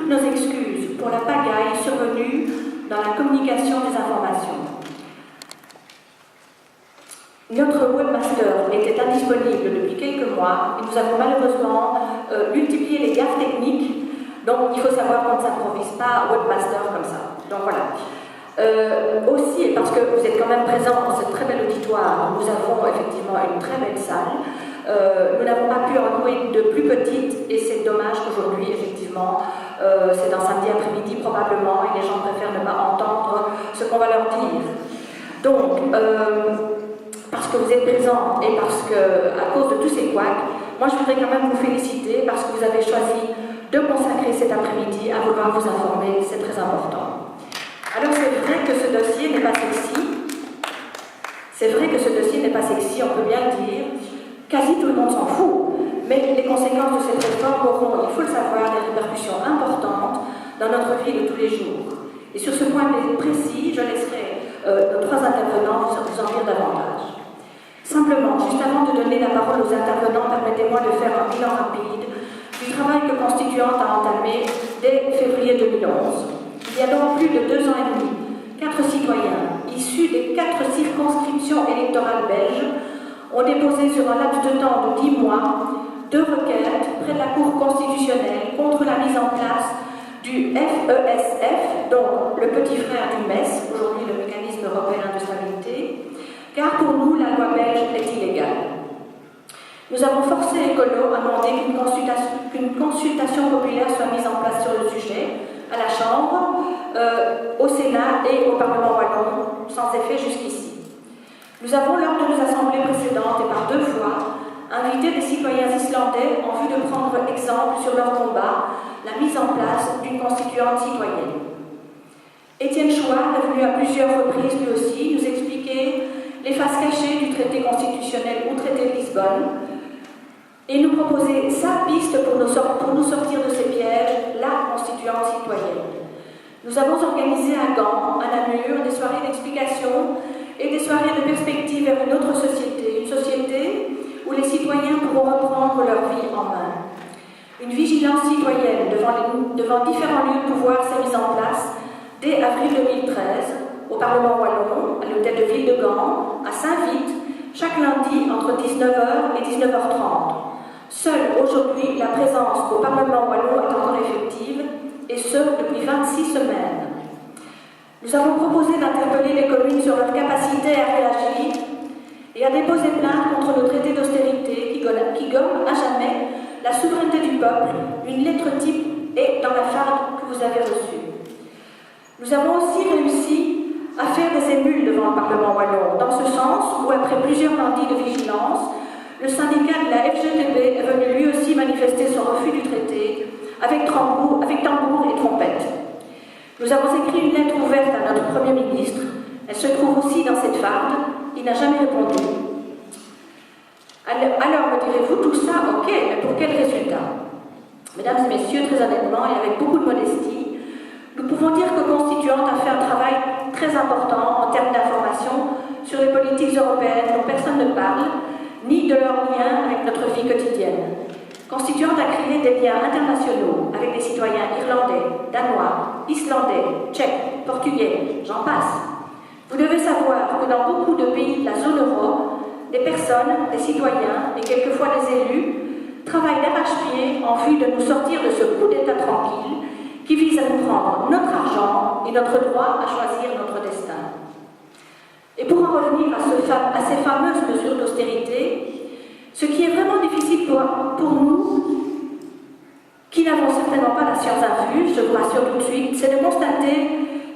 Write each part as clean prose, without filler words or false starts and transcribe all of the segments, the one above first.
nos excuses pour la pagaille survenue dans la communication des informations. Notre webmaster était indisponible depuis quelques mois et nous avons malheureusement multiplié les gaffes techniques. Donc il faut savoir qu'on ne s'improvise pas webmaster comme ça. Donc voilà. Aussi, et parce que vous êtes quand même présents dans cette très belle auditoire, nous avons effectivement une très belle salle. Nous n'avons pas pu en louer de plus petite et c'est dommage qu'aujourd'hui, effectivement, c'est un samedi après-midi probablement et les gens préfèrent ne pas entendre ce qu'on va leur dire. Donc, parce que vous êtes présents et parce que, à cause de tous ces couacs, moi je voudrais quand même vous féliciter parce que vous avez choisi de consacrer cet après-midi à vouloir vous informer, c'est très important. Alors c'est vrai que ce dossier n'est pas sexy, on peut bien le dire, quasi tout le monde s'en fout, mais les conséquences de cette réforme auront, il faut le savoir, des répercussions importantes dans notre vie de tous les jours. Et sur ce point précis, je laisserai nos trois intervenants vous en dire davantage. Simplement, juste avant de donner la parole aux intervenants, permettez-moi de faire un bilan rapide du travail que Constituante a entamé dès février 2011. Il y a donc plus de 2 ans et demi, 4 citoyens issus des 4 circonscriptions électorales belges ont déposé sur un laps de temps de 10 mois 2 requêtes près de la Cour constitutionnelle contre la mise en place du FESF, donc le petit frère du MES, aujourd'hui le mécanisme européen de stabilité, car pour nous, la loi belge est illégale. Nous avons forcé Écolo à demander qu'une consultation populaire soit mise en place sur le sujet, à la Chambre, au Sénat et au Parlement wallon, sans effet jusqu'ici. Nous avons, lors de nos assemblées précédentes et par 2 fois, invité des citoyens islandais en vue de prendre exemple sur leur combat, la mise en place d'une constituante citoyenne. Étienne Chouard est venu à plusieurs reprises lui aussi nous expliquer les faces cachées du traité constitutionnel ou traité de Lisbonne et nous proposer sa piste pour nous sortir de ces pièges, la constituante citoyenne. Nous avons organisé à Gand, à Namur, des soirées d'explication et des soirées de perspective vers une autre société, une société où les citoyens pourront reprendre leur vie en main. Une vigilance citoyenne devant différents lieux de pouvoir s'est mise en place dès avril 2013, au Parlement wallon, à l'hôtel de ville de Gand, à Saint-Vith, chaque lundi entre 19h et 19h30. Seule aujourd'hui, la présence au Parlement wallon est encore effective, et ce, depuis 26 semaines. Nous avons proposé d'interpeller les communes sur leur capacité à réagir et à déposer plainte contre le traité d'austérité qui gomme à jamais la souveraineté du peuple, une lettre type est dans la farde que vous avez reçue. Nous avons aussi réussi à faire des émules devant le Parlement wallon, dans ce sens où, après plusieurs lundis de vigilance, le syndicat de la FGTB est venu lui aussi manifester son refus du traité avec tambour et trompette. Nous avons écrit une lettre ouverte à notre Premier ministre. Elle se trouve aussi dans cette farde. Il n'a jamais répondu. Alors, me direz-vous, tout ça, ok, mais pour quel résultat? Mesdames et messieurs, très honnêtement et avec beaucoup de modestie, nous pouvons dire que Constituante a fait un travail très important en termes d'information sur les politiques européennes dont personne ne parle, ni de leur lien avec notre vie quotidienne. Constituante a créé des liens internationaux avec des citoyens irlandais, danois, islandais, tchèques, portugais, j'en passe. Vous devez savoir que dans beaucoup de pays de la zone euro, des personnes, des citoyens et quelquefois des élus travaillent d'arrache-pied en vue de nous sortir de ce coup d'État tranquille qui vise à nous prendre notre argent et notre droit à choisir notre destin. Et pour en revenir à ces fameuses mesures d'austérité, ce qui est vraiment difficile pour nous, qui n'avons certainement pas la science infuse, je vous rassure tout de suite, c'est de constater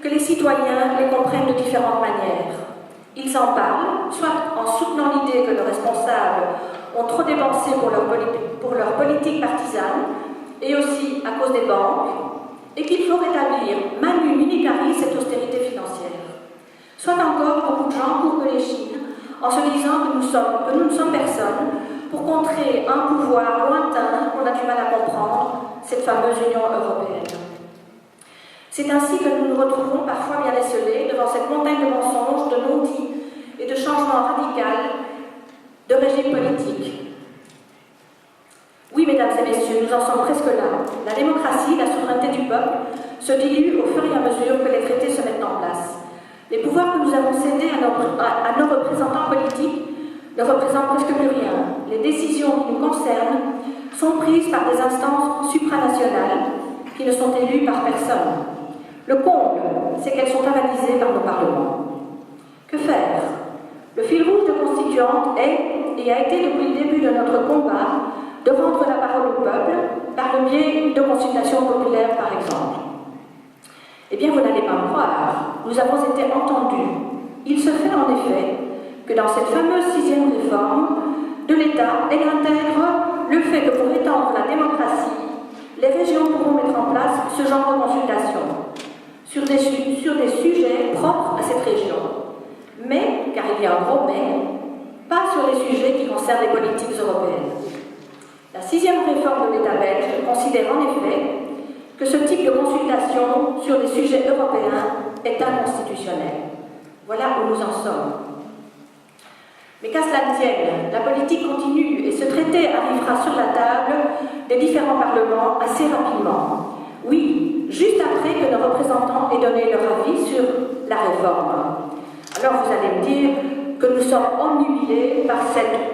que les citoyens les comprennent de différentes manières. Ils en parlent, soit en soutenant l'idée que les responsables ont trop dépensé pour leur politique partisane, et aussi à cause des banques, et qu'il faut rétablir manu militari cette austérité financière. Soit encore, beaucoup de gens courbent les chines en se disant que nous ne sommes personne pour contrer un pouvoir lointain qu'on a du mal à comprendre, cette fameuse Union européenne. C'est ainsi que nous nous retrouvons parfois bien esselés devant cette montagne de mensonges, de non-dits et de changements radicaux de régime politique. Oui, mesdames et messieurs, nous nous en sommes presque là. La démocratie, la souveraineté du peuple, se dilue au fur et à mesure que les traités se mettent en place. Les pouvoirs que nous avons cédés à nos représentants politiques ne représentent presque plus rien. Les décisions qui nous concernent sont prises par des instances supranationales qui ne sont élues par personne. Le comble, c'est qu'elles sont avalisées par nos parlements. Que faire? Le fil rouge de Constituante est, et a été depuis le début de notre combat, de rendre la parole au peuple par le biais de consultations populaires, par exemple. Eh bien, vous n'allez pas me croire, nous avons été entendus. Il se fait en effet que dans cette fameuse 6e réforme de l'État, elle intègre le fait que pour étendre la démocratie, les régions pourront mettre en place ce genre de consultation sur des sujets propres à cette région. Mais, car il y a un gros mais, pas sur les sujets qui concernent les politiques européennes. La 6e réforme de l'État belge considère en effet que ce type de consultation sur des sujets européens est inconstitutionnel. Voilà où nous en sommes. Mais qu'à cela ne tienne, la politique continue et ce traité arrivera sur la table des différents parlements assez rapidement. Oui, juste après que nos représentants aient donné leur avis sur la réforme. Alors vous allez me dire que nous sommes ennuyés par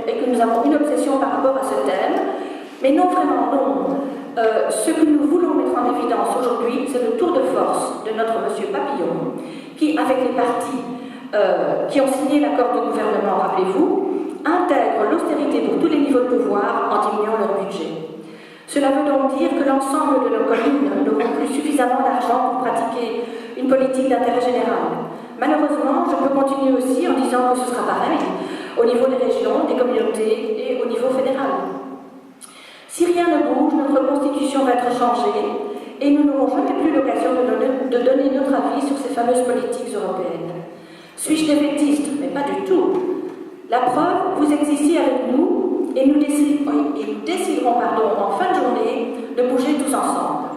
et que nous avons une obsession par rapport à ce thème, mais non, vraiment non. Ce que nous voulons mettre en évidence aujourd'hui, c'est le tour de force de notre monsieur Papillon, qui, avec les partis qui ont signé l'accord de gouvernement, rappelez-vous, intègre l'austérité pour tous les niveaux de pouvoir en diminuant leur budget. Cela veut donc dire que l'ensemble de nos communes n'auront plus suffisamment d'argent pour pratiquer une politique d'intérêt général. Malheureusement, je peux continuer aussi en disant que ce sera pareil au niveau des régions, des communautés et au niveau fédéral. Si rien ne bouge, notre constitution va être changée et nous n'aurons jamais plus l'occasion de donner notre avis sur ces fameuses politiques européennes. Suis-je défaitiste? Mais pas du tout. La preuve, vous existiez avec nous et nous déciderons en fin de journée de bouger tous ensemble.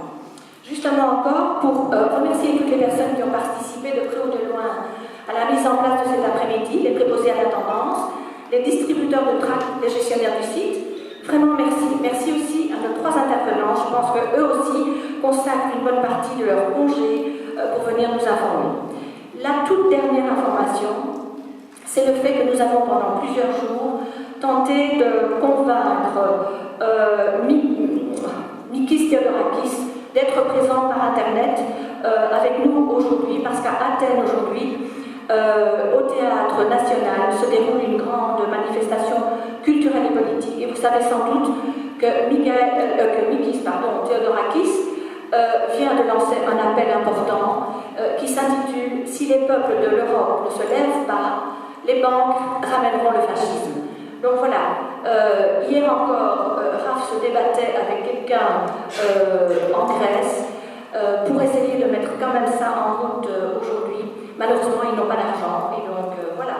Justement encore, pour remercier toutes les personnes qui ont participé de près ou de loin à la mise en place de cet après-midi, les préposés à la tendance, les distributeurs de tracts, les gestionnaires du site, vraiment merci. Merci aussi à nos 3 intervenants. Je pense qu'eux aussi consacrent une bonne partie de leur congé pour venir nous informer. La toute dernière information, c'est le fait que nous avons pendant plusieurs jours tenté de convaincre Mikis Theodorakis d'être présent par Internet avec nous aujourd'hui, parce qu'à Athènes aujourd'hui, au Théâtre National, se déroule une grande manifestation culturelle et politique. Et vous savez sans doute que Mikis Theodorakis vient de lancer un appel important qui s'intitule « Si les peuples de l'Europe ne se lèvent pas, les banques ramèneront le fascisme ». Donc voilà, hier encore, Raph se débattait avec quelqu'un en Grèce pour essayer de mettre quand même ça en route aujourd'hui. Malheureusement, ils n'ont pas d'argent et donc voilà.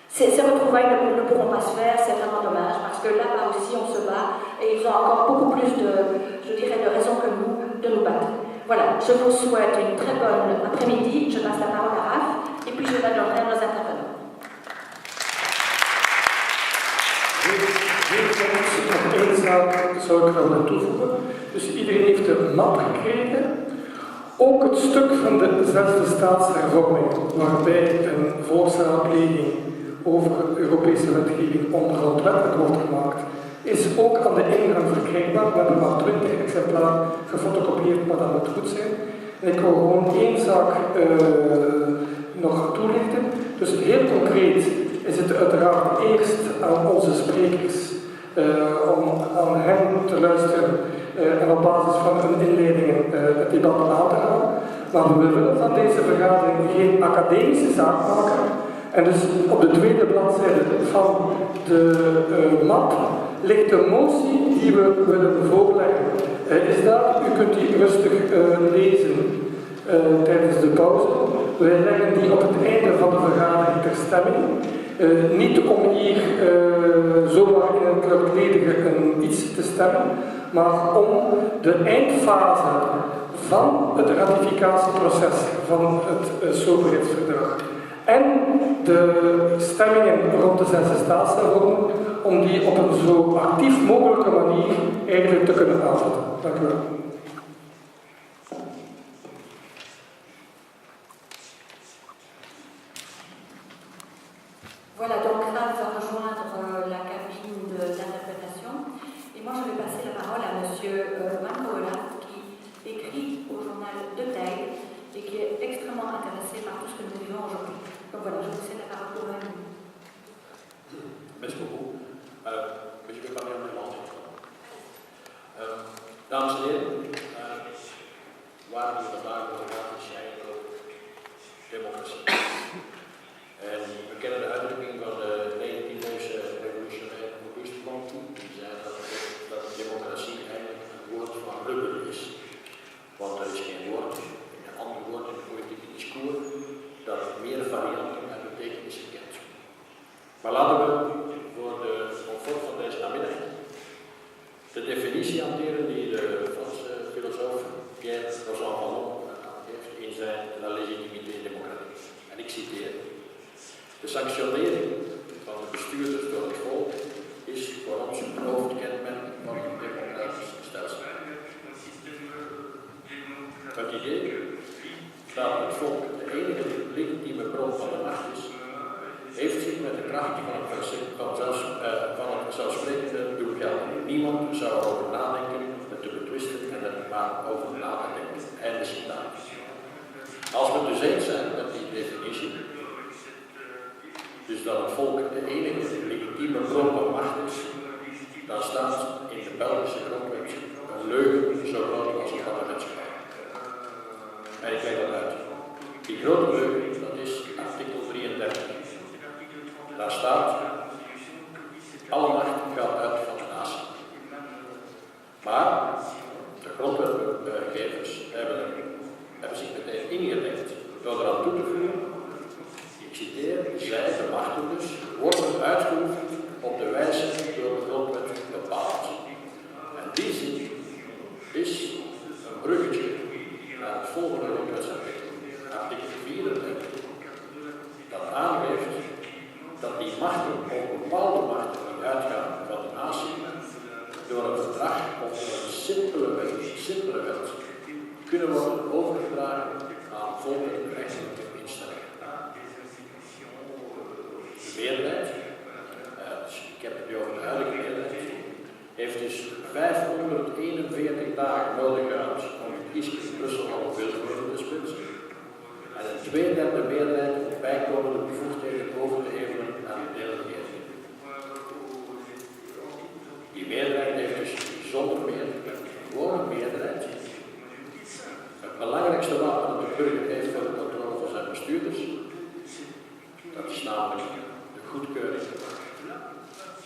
Ces retrouvailles ne pourront pas se faire, c'est vraiment dommage, parce que là-bas aussi on se bat et ils ont encore beaucoup plus de raisons que nous de nous battre. Voilà, je vous souhaite une très bonne après-midi, je passe la parole à Raph et puis je vais donner à nos intervenants. Eén zaak zou ik willen toevoegen. Dus iedereen heeft een map gekregen. Ook het stuk van de 6e staatshervorming, waarbij een volksraadpleging over Europese wetgeving ondergrondwettelijk wordt gemaakt, is ook aan de ingang verkrijgbaar. We hebben maar 20 exemplaren gefotocopieerd, maar dat moet goed zijn. En ik wil gewoon één zaak nog toelichten. Dus heel concreet is het uiteraard eerst aan onze sprekers om aan hen te luisteren en op basis van hun inleidingen het debat aan te gaan. Maar we willen van deze vergadering geen academische zaak maken. En dus op de tweede bladzijde van de map ligt de motie die we willen voorleggen. Is daar, u kunt die rustig lezen tijdens de pauze. Wij leggen die op het einde van de vergadering ter stemming. Niet om hier zomaar in een clubledige iets te stemmen, maar om de eindfase van het ratificatieproces van het Sovjetsverdrag En de stemmingen rond de zesde staatshervorming, om die op een zo actief mogelijke manier eigenlijk te kunnen aanvatten. Dank u wel. Voilà, donc là, va rejoindre la cabine d'interprétation. Et moi, je vais passer la parole à M. Mancola, qui écrit au journal De Tijd et qui est extrêmement intéressé par tout ce que nous vivons aujourd'hui. Donc voilà, je vous cède la parole pour 20 minutes. Merci beaucoup. Mais je vais parler en Nederlands. Dames en heren, waar we vandaag over gaan is eigenlijk ook democratie. En we kennen de uitdrukking van de 19e-eeuwse revolutionair Auguste Blanqui, die zei dat democratie eigenlijk een woord van rubber is. Want er is geen woord, een ander woord in het politieke discours, dat meer varianten en betekenissen kent. Maar laten we voor de comfort van deze namiddag de definitie hanteren die de Franse filosoof Pierre Rosan Vallon heeft in zijn La légitimité démocratique. En ik citeer: de sanctionering van de bestuurders door het volk is voor ons een hoofdkenmerk van een democratisch stelsel. Het idee dat het volk de enige legitieme bron van de macht is, heeft zich met de kracht van het zelfsprekende doen gelden. Niemand zou erover nadenken, het te betwisten en er maar over na te denken. Einde citaat. Als we het dus eens zijn met die definitie, dus dat het volk de enige legitieme bron van macht is, dan staat in de Belgische grondwet een leugen zo groot als een parlementsgebouw. En ik leg dat uit. Die grote leugen, dat is artikel 33. Daar staat: alle macht gaat uit van de natie. Maar de grondwetgevers hebben zich meteen ingelegd door eraan toe te voegen, ik citeer, zij, de machten dus, worden uitgeoefend op de wijze door de grondwet bepaald. En die zin is een bruggetje naar het volgende grondwetsartikel, artikel 34, dat aangeeft dat die machten, ook bepaalde machten die uitgaan van de natie, door een verdrag of door een simpele wet kunnen worden overgedragen aan volgende rechtelijke instellingen. De meerderheid, dus ik heb het over de huidige meerderheid, heeft dus 541 dagen nodig gehad om de kiezers in Brussel al willekeurig te splitsen. En een 2/3 meerderheid om bijkomende bevoegdheden over te hevelen aan de delegering. Die meerderheid heeft dus zonder meer een gewone meerderheid het belangrijkste wapen dat de burger heeft voor de controle van zijn bestuurders. Dat is namelijk de goedkeuring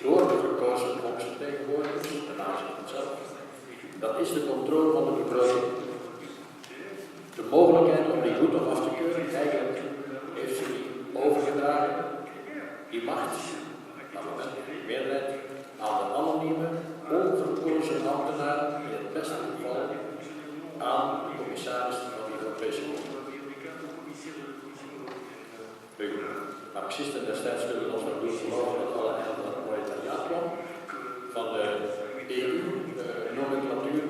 door de gekozen volksvertegenwoordigers, de natie zelf. Dat is de controle van de begroting. De mogelijkheid om die goed of af te keuren, eigenlijk heeft ze die overgedragen, die macht, die meerderheid, aan de anonieme, onverkozen ambtenaar, in het beste geval aan de commissaris van de Europese Unie. Marxisten destijds willen ons nog doen geloven dat alle eigen van het proletariaat kwam, van de EU-nomenclatuur.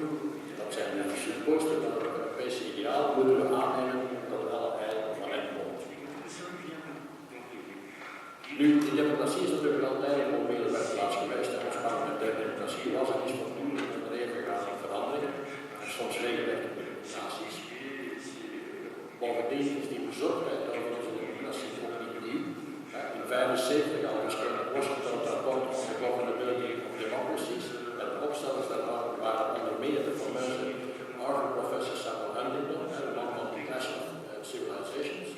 Dat zijn de supposten van het Europese ideaal, moeten we aannemen dat alle eigen van hen komt. Nu, de democratie is natuurlijk altijd een onmiddellijke plaats geweest en ons parlementaire democratie was en is voortdurend een regelgaande verandering en soms regelrechte naties. Bovendien is die bezorgdheid over onze democratie ook niet nieuw. In 1975 al verscheen het Washington rapport van de Governability of Democracies en de opstellers daarvan waren onder meer de fameuze Harvard-professor Samuel Huntington en de man van The Clash of Civilizations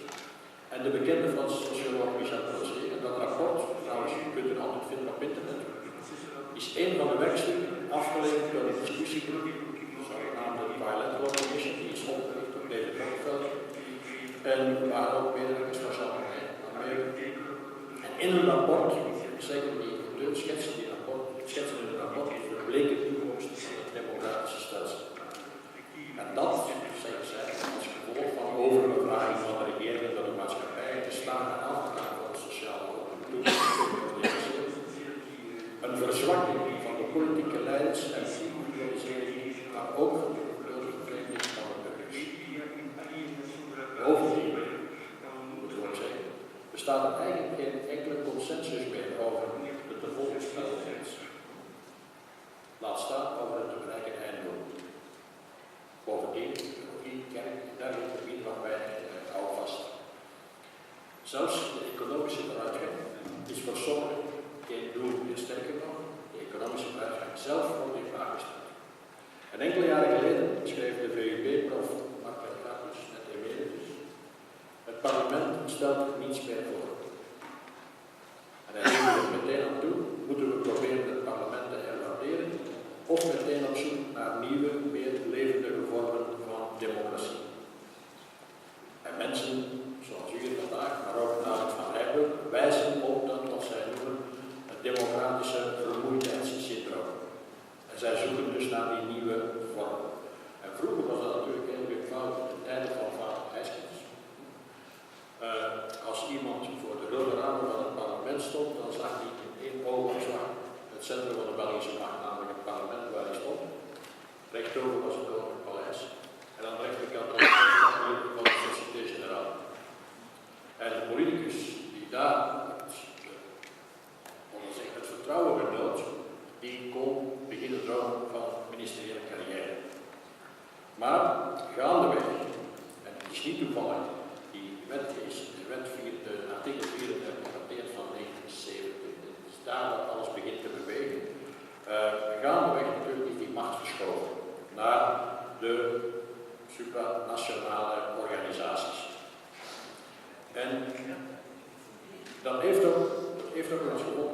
en de bekende Franse socioloog Michel Crozier. En dat rapport, trouwens, je kunt het altijd vinden op internet, is een van de werkstukken afgeleverd door een discussiegroep, zogenaamde Bilateral Commission, die is opgericht door David Rockefeller. En waar ook medewerkers van Jean Monnet aan meewerken. En in een rapport, zeker die auteurs schetsen in het rapport de bleke toekomst van het democratische stelsel. En dat, zeggen zij, als gevolg van overbevraging van de regering door de maatschappij, de slagen af te gaan van de sociale toekomst. Een verzwakking van de politieke leiders en individualisering, maar ook van de verdeling van de burgers. Bovendien, moet ik ook zeggen, bestaat er eigenlijk geen enkele consensus meer over de te volgen spelregels. Laat staan over het te bereiken einddoel. Bovendien, in kerk en dergelijke gebied nog weinig houvast. Zelfs de economische vooruitgang is voor sommigen geen doel meer. Sterker nog, de economische vooruitgang zelf wordt in vraag gesteld. En enkele jaren geleden schreef de VUB-prof Mark Grappus, net emeritus, het parlement stelt niets meer voor. En hij riep er meteen aan toe, moeten we proberen het parlement te herwaarderen of meteen op zoek naar nieuwe, meer levendige vormen van democratie. En mensen, zoals u hier vandaag, maar ook David van Rijbroek, wijzen op dat wat zij noemen het democratische vermoeidheidssyndroom. En zij zoeken dus naar die nieuwe vormen. En vroeger was dat natuurlijk heel eenvoudig, de tijden van Vader Heiskens. Als iemand voor de rode ramen van het parlement stond, dan zag hij in één oogopslag het centrum van de Belgische macht, namelijk het parlement waar hij stond. Rechtsover was het Koninklijk Paleis. En aan de rechterkant was het van de Société Générale. En de politicus die daar het vertrouwen genoot, die kon beginnen dromen van een ministeriële carrière. Maar gaandeweg, en het is niet toevallig, die wet is de wet artikel 34 dateert van 1970. Het is daar dat alles begint te bewegen. Gaandeweg natuurlijk is die macht verschoven naar de supranationale organisaties. En dat heeft ook als gevolg